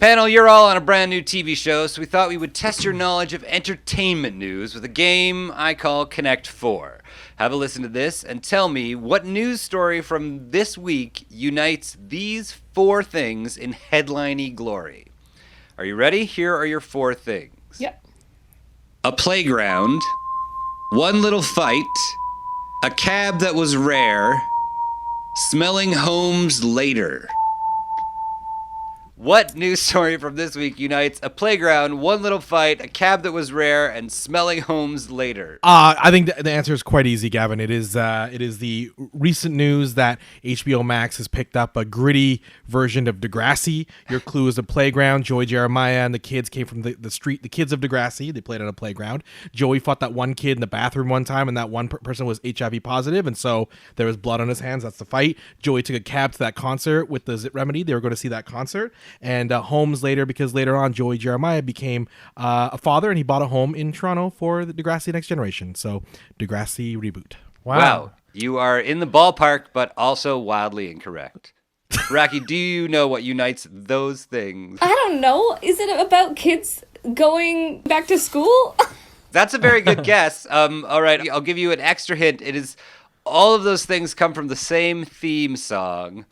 Panel, you're all on a brand new TV show, so we thought we would test your knowledge of entertainment news with a game I call Connect 4. Have a listen to this and tell me what news story from this week unites these 4 things in headline-y glory. Are you ready? Here are your 4 things. Yep. A playground, one little fight, a cab that was rare, smelling homes later. What news story from this week unites a playground, one little fight, a cab that was rare, and smelling homes later? I think the answer is quite easy, Gavin. It is the recent news that HBO Max has picked up a gritty version of Degrassi. Your clue is a playground. Joey, Jeremiah, and the kids came from the street. The kids of Degrassi, they played on a playground. Joey fought that one kid in the bathroom one time, and that one person was HIV positive, and so there was blood on his hands. That's the fight. Joey took a cab to that concert with the Zit Remedy. They were going to see that concert. And homes later, because later on Joey Jeremiah became a father and he bought a home in Toronto for the Degrassi Next Generation. So Degrassi reboot. Wow. You are in the ballpark, but also wildly incorrect. Rakhee, do you know what unites those things? I don't know. Is it about kids going back to school? That's a very good guess. All right, I'll give you an extra hint. It is all of those things come from the same theme song.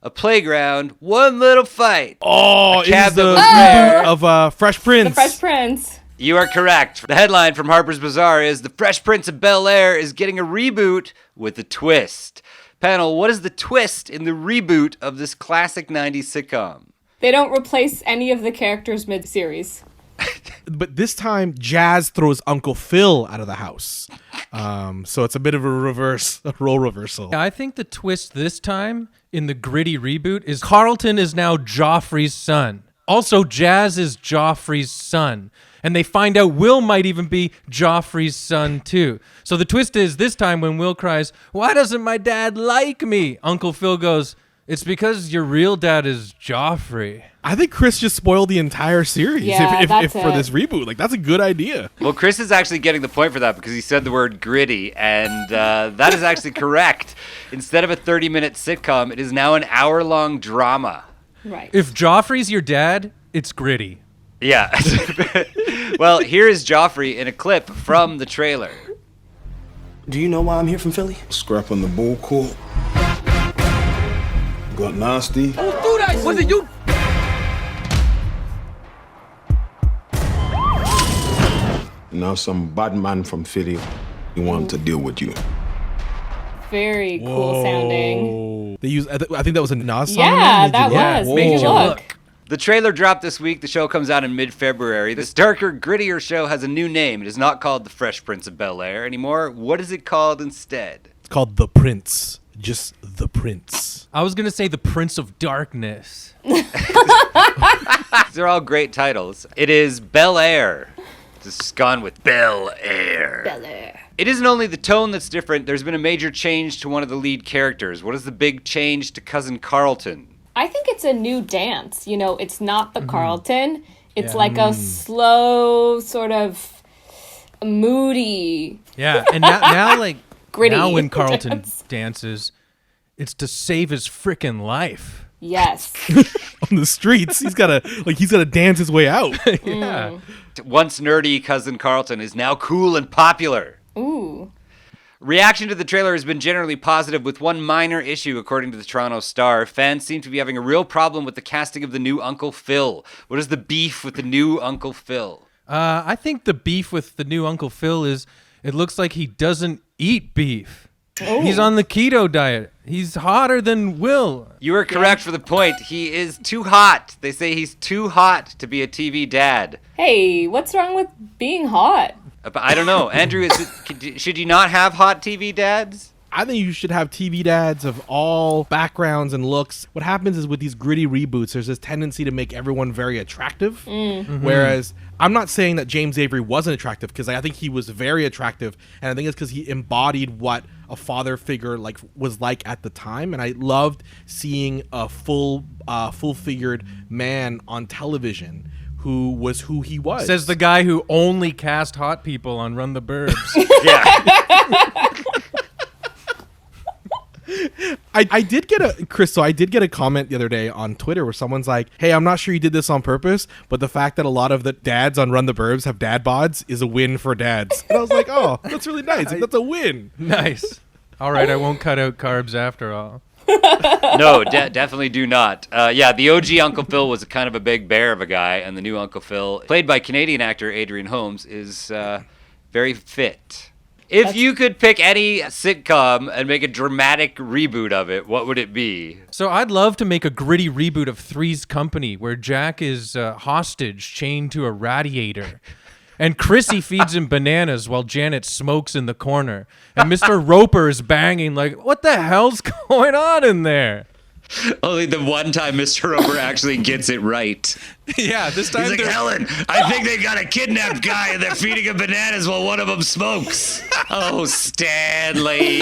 A playground, one little fight. Oh, a cab it is the rare. of Fresh Prince. The Fresh Prince. You are correct. The headline from Harper's Bazaar is The Fresh Prince of Bel-Air is getting a reboot with a twist. Panel, what is the twist in the reboot of this classic 90s sitcom? They don't replace any of the characters mid-series. But this time, Jazz throws Uncle Phil out of the house. So it's a bit of a role reversal. I think the twist this time in the gritty reboot is Carlton is now Joffrey's son. Also, Jazz is Joffrey's son. And they find out Will might even be Joffrey's son too. So the twist is this time when Will cries, "Why doesn't my dad like me?" Uncle Phil goes, "It's because your real dad is Joffrey." I think Chris just spoiled the entire series if for this reboot. Like, that's a good idea. Well, Chris is actually getting the point for that because he said the word gritty, and that is actually correct. Instead of a 30-minute sitcom, it is now an hour-long drama. Right. If Joffrey's your dad, it's gritty. Yeah. Well, here is Joffrey in a clip from the trailer. Do you know why I'm here from Philly? Scrapping the bull court. Got nasty. Was it you? Now some bad man from Philly, he want to deal with you. Very cool sounding. They use. I think that was a Nas song. Yeah, that was. Whoa. Made you look. The trailer dropped this week. The show comes out in mid-February. This darker, grittier show has a new name. It is not called The Fresh Prince of Bel-Air anymore. What is it called instead? It's called The Prince. Just The Prince. I was going to say The Prince of Darkness. They're all great titles. It is Bel-Air. Just gone with Bel-Air. Bel-Air. It isn't only the tone that's different. There's been a major change to one of the lead characters. What is the big change to Cousin Carlton? I think it's a new dance. You know, it's not the Carlton. It's like a slow, sort of moody. Yeah, and now like Gritty now when Carlton dance. dances, it's to save his frickin' life. Yes. On the streets, he's gotta dance his way out. Yeah. Once nerdy Cousin Carlton is now cool and popular. Ooh. Reaction to the trailer has been generally positive, with one minor issue, according to the Toronto Star. Fans seem to be having a real problem with the casting of the new Uncle Phil. What is the beef with the new Uncle Phil? I think the beef with the new Uncle Phil is it looks like he doesn't eat beef. Oh. He's on the keto diet. He's hotter than Will. You are correct for the point. He is too hot. They say he's too hot to be a TV dad. Hey, what's wrong with being hot? I don't know. Andrew, should you not have hot TV dads? I think you should have TV dads of all backgrounds and looks. What happens is with these gritty reboots, there's this tendency to make everyone very attractive. Whereas I'm not saying that James Avery wasn't attractive, because I think he was very attractive. And I think it's because he embodied what a father figure was like at the time. And I loved seeing a full-figured man on television who was who he was. Says the guy who only cast hot people on Run the Burbs. Yeah. I did get a comment the other day on Twitter where someone's like, hey, I'm not sure you did this on purpose, but the fact that a lot of the dads on Run the Burbs have dad bods is a win for dads. And I was like, oh, that's really nice. That's a win. Nice. All right, I won't cut out carbs after all. No, definitely do not. The OG Uncle Phil was kind of a big bear of a guy, and the new Uncle Phil, played by Canadian actor Adrian Holmes, is very fit. If you could pick any sitcom and make a dramatic reboot of it, what would it be? So I'd love to make a gritty reboot of Three's Company, where Jack is hostage, chained to a radiator. And Chrissy feeds him bananas while Janet smokes in the corner. And Mr. Roper is banging like, what the hell's going on in there? Only the one time Mr. Roper actually gets it right. Yeah, this time He's like, Helen, I think they got a kidnapped guy and they're feeding him bananas while one of them smokes. Oh, Stanley.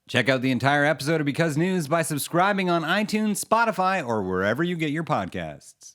Check out the entire episode of Because News by subscribing on iTunes, Spotify, or wherever you get your podcasts.